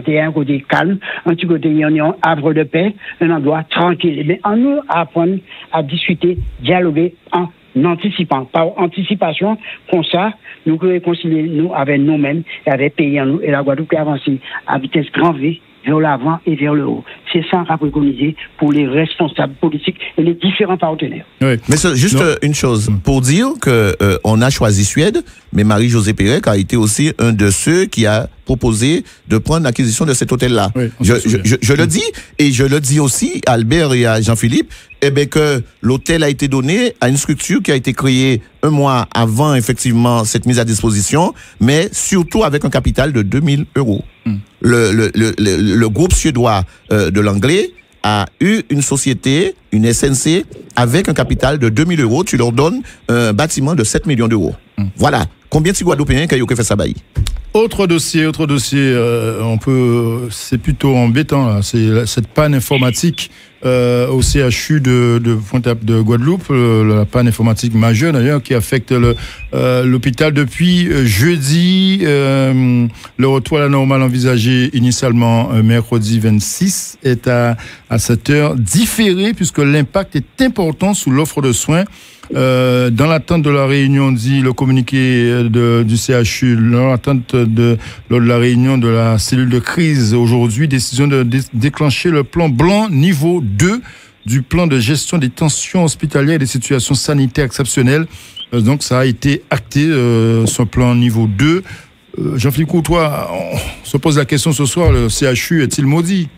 c'est un côté calme, un petit côté, il y a un havre de paix, un endroit tranquille. Mais en nous, apprendre à discuter, dialoguer en anticipant. Par anticipation, comme ça, nous réconcilier nous avec nous-mêmes et avec le pays en nous. Et la Guadeloupe qui avance à vitesse grand V vers l'avant et vers le haut. C'est ça qu'on a préconisé pour les responsables politiques et les différents partenaires. Oui. Mais c'est juste une chose, pour dire que on a choisi Suède, mais Marie-Josée Pérec a été aussi un de ceux qui a proposé de prendre l'acquisition de cet hôtel-là. Oui, je le dis, et je le dis aussi à Albert et à Jean-Philippe, que l'hôtel a été donné à une structure qui a été créée un mois avant, effectivement, cette mise à disposition, mais surtout avec un capital de 2000 €. Le groupe suédois de l'anglais a eu une société, une SNC, avec un capital de 2000 €. Tu leur donnes un bâtiment de 7 millions d'euros. Voilà. Combien de Guadeloupéens qui ont fait ça bail? Autre dossier, c'est plutôt embêtant, là. C'est cette panne informatique au CHU de Pointe de Guadeloupe, la panne informatique majeure d'ailleurs qui affecte l'hôpital depuis jeudi. Le retour à la normale envisagé initialement mercredi 26 est à cette heure différé puisque l'impact est important sous l'offre de soins Dans l'attente de la réunion, dit le communiqué du CHU, dans l'attente de la réunion de la cellule de crise aujourd'hui, décision de déclencher le plan blanc niveau 2 du plan de gestion des tensions hospitalières et des situations sanitaires exceptionnelles. Donc ça a été acté, ce plan niveau 2. Jean-Philippe Courtois, on se pose la question ce soir, le CHU est-il maudit?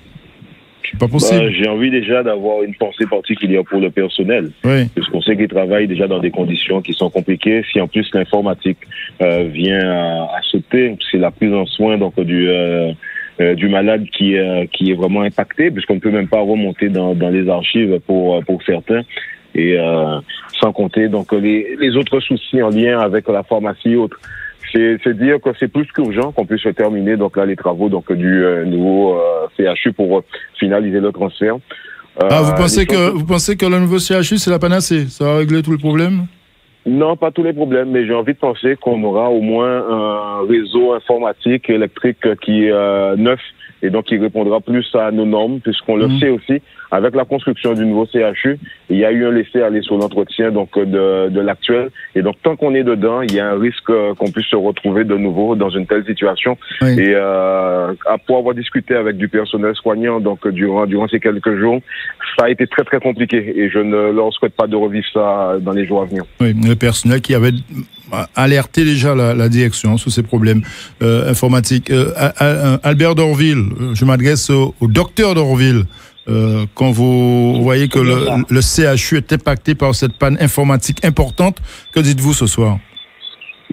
C'est pas possible. J'ai envie déjà d'avoir une pensée particulière pour le personnel. Oui. Parce qu'on sait qu'ils travaillent déjà dans des conditions qui sont compliquées. Si en plus l'informatique vient à sauter, c'est la prise en soin donc du malade qui est vraiment impacté, puisqu'on ne peut même pas remonter dans les archives pour certains. Et sans compter donc les autres soucis en lien avec la pharmacie et autres. C'est dire que c'est plus qu'urgent qu'on puisse terminer donc là les travaux donc du nouveau CHU pour finaliser le transfert. Vous pensez que le nouveau CHU c'est la panacée, ça va régler tout le problème? Non, pas tous les problèmes, mais j'ai envie de penser qu'on aura au moins un réseau informatique électrique qui est neuf et donc qui répondra plus à nos normes, puisqu'on le sait aussi, avec la construction du nouveau CHU, il y a eu un laisser-aller sur l'entretien donc de l'actuel, et donc tant qu'on est dedans, il y a un risque qu'on puisse se retrouver de nouveau dans une telle situation. Oui. Et pour avoir discuté avec du personnel soignant donc durant ces quelques jours, ça a été très très compliqué, et je ne leur souhaite pas de revivre ça dans les jours à venir. Oui, le personnel qui avait alerté déjà la direction sur ces problèmes informatiques. Albert Dorville, je m'adresse au docteur Dorville. Quand vous voyez que le CHU est impacté par cette panne informatique importante, que dites-vous ce soir?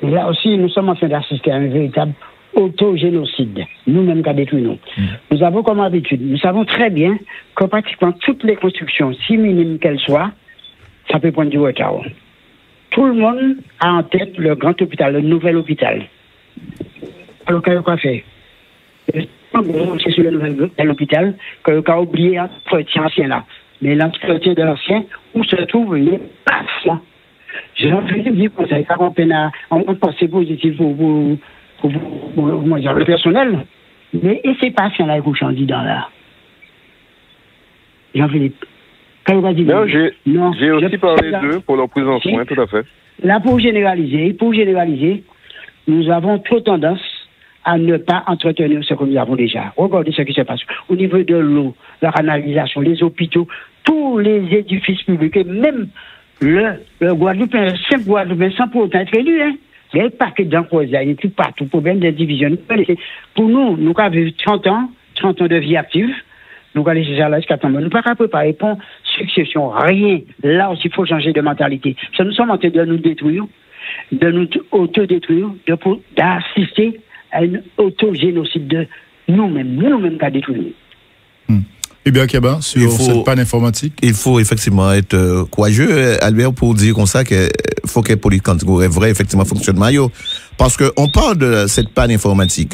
Là aussi, nous sommes en train d'assister à un véritable autogénocide, nous-mêmes qui détruisons. Nous avons comme habitude, nous savons très bien que pratiquement toutes les constructions, si minimes qu'elles soient, ça peut prendre du retard. Tout le monde a en tête le grand hôpital, le nouvel hôpital. Alors, qu'est-ce qu'on fait? C'est sur le nouvel hôpital que le cas oublié l'entretien ancien là. Mais l'entretien de l'ancien, où se trouvent les patients. J'ai envie de dire qu'on s'est on pense positif pour le personnel. Mais et ces patients-là, ils couchent en dedans là. Jean-Philippe. Non, j'ai aussi parlé d'eux pour leur prise en soin, tout à fait. Là, pour généraliser, nous avons trop tendance à ne pas entretenir ce que nous avons déjà. Regardez ce qui se passe au niveau de l'eau, la canalisation, les hôpitaux, tous les édifices publics, et même le Guadeloupéen, le simple Guadeloupéen, sans pour autant être élu, hein. Il y a un paquet d'emplois, il y a tout partout, problème de division. Pour nous avons vu 30 ans de vie active. Nous allons déjà là jusqu'à temps. Nous ne pouvons pas préparer pour succession, rien. Là aussi, il faut changer de mentalité. Ça, nous sommes en train de nous détruire, de nous autodétruire, d'assister à un autogénocide de nous-mêmes qu'à détruire. Eh bien, Keba, sur cette panne informatique. Il faut effectivement être courageux, Albert, pour dire comme ça qu'il faut que les politiques aient vrai, effectivement, fonctionnement. Parce qu'on parle de cette panne informatique.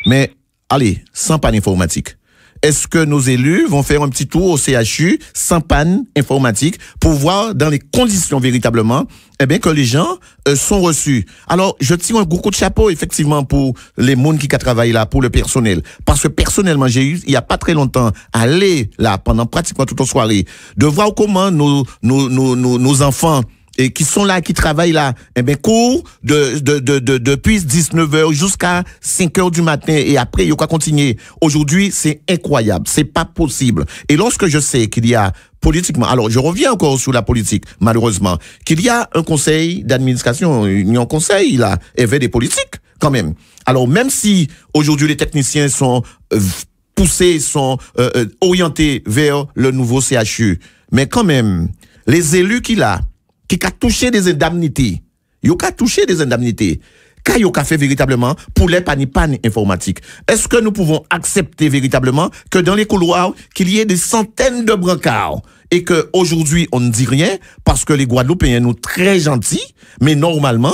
Mais, allez, sans panne informatique. Est-ce que nos élus vont faire un petit tour au CHU sans panne informatique pour voir dans les conditions véritablement que les gens sont reçus? Alors, je tire un gros coup de chapeau effectivement pour les monde qui travaillent là, pour le personnel. Parce que personnellement, j'ai eu, il y a pas très longtemps, aller là pendant pratiquement toute la soirée, de voir comment nos enfants et qui sont là, qui travaillent là, cours depuis 19h jusqu'à 5h du matin et après, ils vont continuer. Aujourd'hui, c'est incroyable. C'est pas possible. Et lorsque je sais qu'il y a politiquement, alors je reviens encore sur la politique, malheureusement, qu'il y a un conseil d'administration, un conseil, là, avec des politiques, quand même. Alors, même si aujourd'hui les techniciens sont poussés, sont orientés vers le nouveau CHU, mais quand même, les élus qu'il a, qui a touché des indemnités, quand il a fait véritablement pour les pannes informatiques. Est-ce que nous pouvons accepter véritablement que dans les couloirs, qu'il y ait des centaines de brancards et que aujourd'hui on ne dit rien parce que les Guadeloupéens nous très gentils, mais normalement,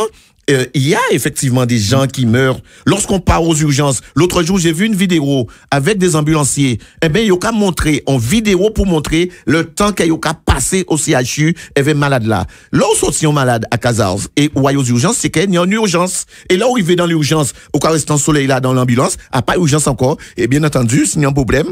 il y a effectivement des gens qui meurent lorsqu'on part aux urgences. L'autre jour, j'ai vu une vidéo avec des ambulanciers. Il y a montré en vidéo pour montrer le temps qu'il y a passé au CHU avec malade là. Là où sorti un malade à Casars et où il y a aux urgences, c'est qu'il y a une urgence. Et là où il va dans l'urgence, au cas restant soleil là dans l'ambulance, à pas urgence encore. Et bien entendu, s'il y a un problème,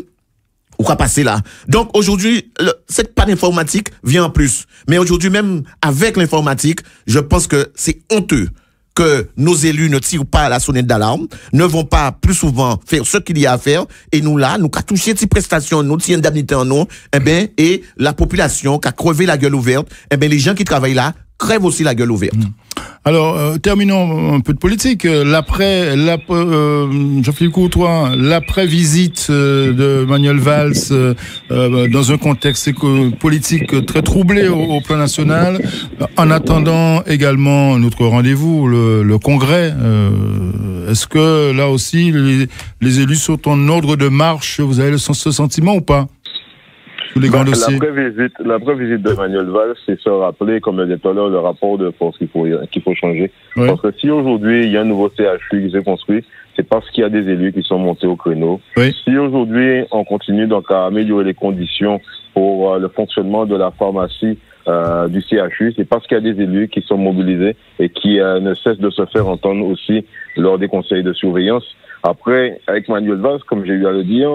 Ou quoi passer là. Donc aujourd'hui, cette panne informatique vient en plus. Mais aujourd'hui même, avec l'informatique, je pense que c'est honteux que nos élus ne tirent pas à la sonnette d'alarme, ne vont pas plus souvent faire ce qu'il y a à faire, et nous là, nous qu'à toucher ces prestations, nous ces indemnités en nous, et la population qui a crevé la gueule ouverte, les gens qui travaillent là crèvent aussi la gueule ouverte. Alors, terminons un peu de politique. Jean-Philippe Courtois, l'après-visite de Manuel Valls dans un contexte politique très troublé au plan national, en attendant également notre rendez-vous, le Congrès. Est-ce que là aussi, les élus sont en ordre de marche? Vous avez ce sentiment ou pas? L'après-visite de Manuel Valls, c'est se rappeler, comme le dit tout à l'heure, le rapport de force qu'il faut changer. Oui. Parce que si aujourd'hui, il y a un nouveau CHU qui s'est construit, c'est parce qu'il y a des élus qui sont montés au créneau. Oui. Si aujourd'hui, on continue donc à améliorer les conditions pour le fonctionnement de la pharmacie du CHU, c'est parce qu'il y a des élus qui sont mobilisés et qui ne cessent de se faire entendre aussi lors des conseils de surveillance. Après, avec Manuel Valls, comme j'ai eu à le dire,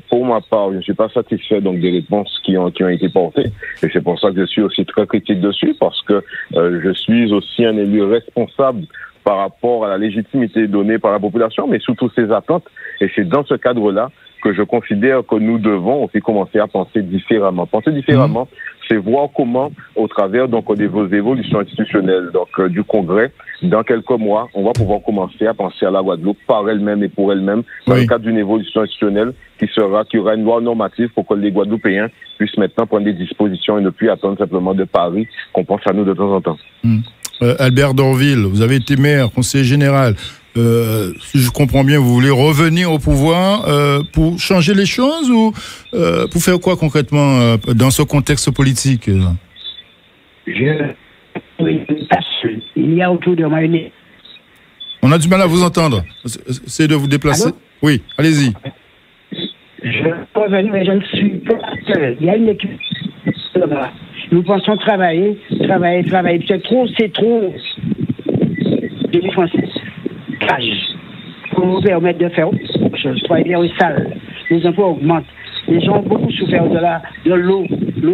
pour ma part, je ne suis pas satisfait donc des réponses qui ont été portées. Et c'est pour ça que je suis aussi très critique dessus, parce que je suis aussi un élu responsable par rapport à la légitimité donnée par la population, mais surtout ses attentes. Et c'est dans ce cadre-là que je considère que nous devons aussi commencer à penser différemment. Penser différemment, c'est voir comment, au travers donc des évolutions institutionnelles donc du Congrès, dans quelques mois, on va pouvoir commencer à penser à la Guadeloupe par elle-même et pour elle-même, dans le cadre d'une évolution institutionnelle qui aura une loi normative pour que les Guadeloupéens puissent maintenant prendre des dispositions et ne plus attendre simplement de Paris qu'on pense à nous de temps en temps. Albert Dorville, vous avez été maire, conseiller général. Si je comprends bien, vous voulez revenir au pouvoir pour changer les choses ou pour faire quoi concrètement dans ce contexte politique? Il y a autour de moi une... On a du mal à vous entendre. Essayez de vous déplacer. Allô? Oui, allez-y. Je peux revenir, mais je ne suis pas seul. Il y a une équipe. Nous pensons travailler. C'est trop de défense. Pour nous permettre de faire autre chose. Travailler dans les salles. Les impôts augmentent. Les gens ont beaucoup souffert de l'eau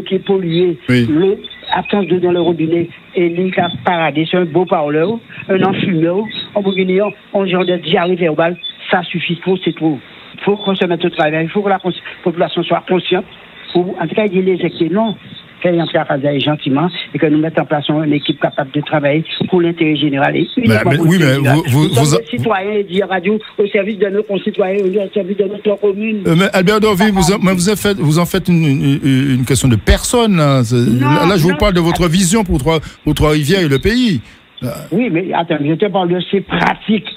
qui est polluée, l'eau, absence d'eau dans le robinet, et l'île qui a paradé sur un beau parleur, un enfumeur, en bourguignon, un genre de diarrhée verbale, ça suffit trop, c'est trop. Il faut qu'on se mette au travail, il faut que la population soit consciente, pour, en tout cas, il les éjecter, non. Qu'elle entre à faire gentiment et que nous mettons en place une équipe capable de travailler pour l'intérêt général. Et mais vous citoyens et dire radio au service de nos concitoyens, au service de notre commune. Mais Albert Dorville, vous en faites une question de personne. Là, je vous parle de votre vision pour Trois-Rivières et le pays. Oui, mais attends, je te parle de ces pratiques.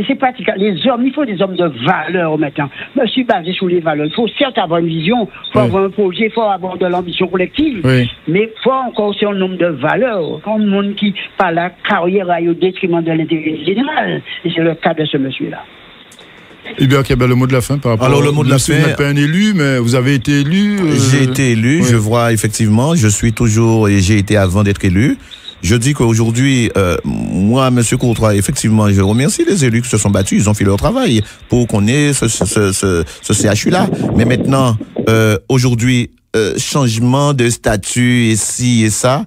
C'est pratique. Les hommes, il faut des hommes de valeur maintenant. Je suis basé sur les valeurs. Il faut certes avoir une vision, il faut avoir un projet, il faut avoir de l'ambition collective, mais il faut encore aussi un nombre de valeurs. Comme monde qui par la carrière aille au détriment de l'intérêt général. Et c'est le cas de ce monsieur-là. Eh bien, quel est le mot de la fin par rapport Alors, le mot de la fin. Vous n'êtes pas un élu, mais vous avez été élu. J'ai été élu, je vois effectivement, je suis toujours, et j'ai été avant d'être élu. Je dis qu'aujourd'hui, moi, Monsieur Courtois, effectivement, je remercie les élus qui se sont battus, ils ont fait leur travail pour qu'on ait ce CHU-là. Mais maintenant, aujourd'hui, changement de statut et ci et ça,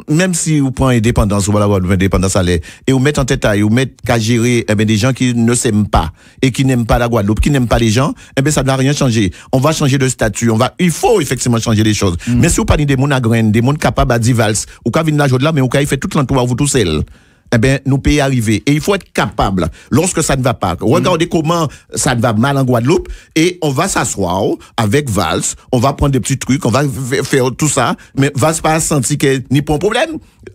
même si vous prenez indépendance, ou voilà, indépendance à l'air, et vous mettez en tête à, vous mettez qu'à gérer, des gens qui ne s'aiment pas, et qui n'aiment pas la Guadeloupe, qui n'aiment pas les gens, ça ne va rien changer. On va changer de statut, il faut effectivement changer les choses. Mais si vous parlez des mondes à graines, des mondes capables à divals, ou qu'à venir la joie de là, mais ou qu'à y fait tout l'entourage, vous tout seul. Nous peut y arriver. Et il faut être capable, lorsque ça ne va pas, regardez comment ça va mal en Guadeloupe, et on va s'asseoir avec Valls, on va prendre des petits trucs, on va faire tout ça, mais Valls pas sentir qu'il n'y a pas de problème.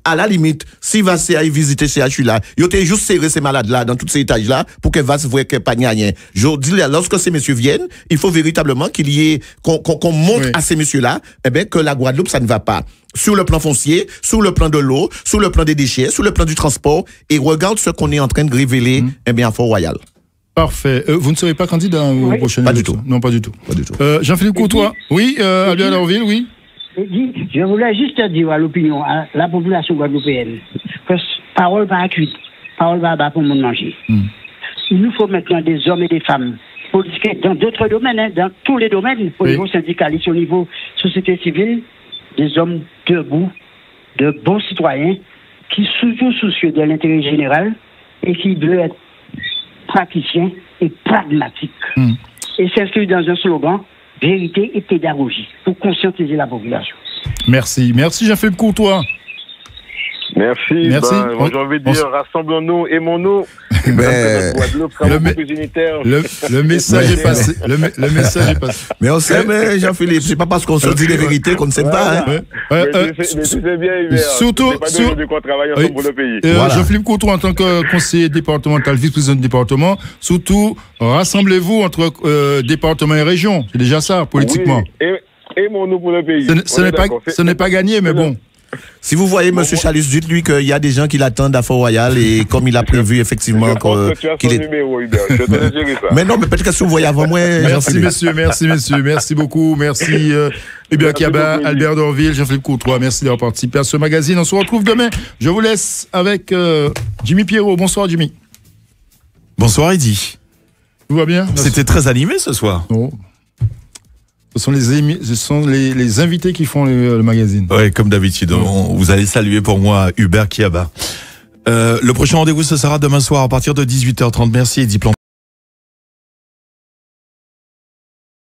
À la limite, s'il va aller visiter ces CHU-là, il a juste serré ces malades-là dans tous ces étages-là pour que Valls voit qu'il n'y a pas rien. Je dis, lorsque ces messieurs viennent, il faut véritablement qu'il y ait, qu'on montre à ces messieurs-là, que la Guadeloupe, ça ne va pas. Sur le plan foncier, sur le plan de l'eau, sur le plan des déchets, sur le plan du transport, et regarde ce qu'on est en train de révéler, à Fort-Royal. Parfait. Vous ne serez pas candidat aux prochaines élections? Non, pas du tout. Jean-Philippe Courtois. Oui, Albert Dorville, oui. Je voulais juste dire à l'opinion, à la population guadeloupéenne, que parole pas cuite, parole pas pour mon manger. Il nous faut maintenant des hommes et des femmes politique dans d'autres domaines, hein, dans tous les domaines, au niveau syndicaliste, au niveau société civile, des hommes debout, de bons citoyens, qui sont toujours soucieux de l'intérêt général et qui veulent être praticiens et pragmatiques. Et s'inscrire dans un slogan, vérité et pédagogie, pour conscientiser la population. Merci. Merci Jean-Philippe Courtois. Merci. Merci. Moi, j'ai envie de dire, rassemblons-nous, aimons-nous. Le message est passé. Le message est passé. Mais on s'aime, Jean-Philippe. C'est pas parce qu'on se dit les vérités qu'on ne s'aime pas. Hein. C'est bien, Hubert. Surtout, qu'on travaille ensemble pour le pays. Voilà. Jean-Philippe Courtois, en tant que conseiller départemental, vice-président du département, surtout, rassemblez-vous entre département et région. C'est déjà ça, politiquement. Oui, aimons-nous pour le pays. Ce n'est pas gagné, mais bon. Si vous voyez M. Chalus, dites-lui qu'il y a des gens qui l'attendent à Fort-Royal et comme il a prévu effectivement qu'il est... numéro, Hubert. Mais non, mais peut-être que vous voyez avant moi. Merci messieurs, merci beaucoup, merci Hubert Kiaba, Albert Dorville, Jean-Philippe Courtois, merci d'avoir participé à ce magazine. On se retrouve demain. Je vous laisse avec Jimmy Pierrot. Bonsoir Jimmy. Bonsoir Eddy. Tout va bien? C'était très animé ce soir. Oh. Ce sont les invités qui font le magazine. Oui, comme d'habitude. Vous allez saluer pour moi Hubert Kiaba. Le prochain rendez-vous, ce sera demain soir à partir de 18h30. Merci Eddy Planté.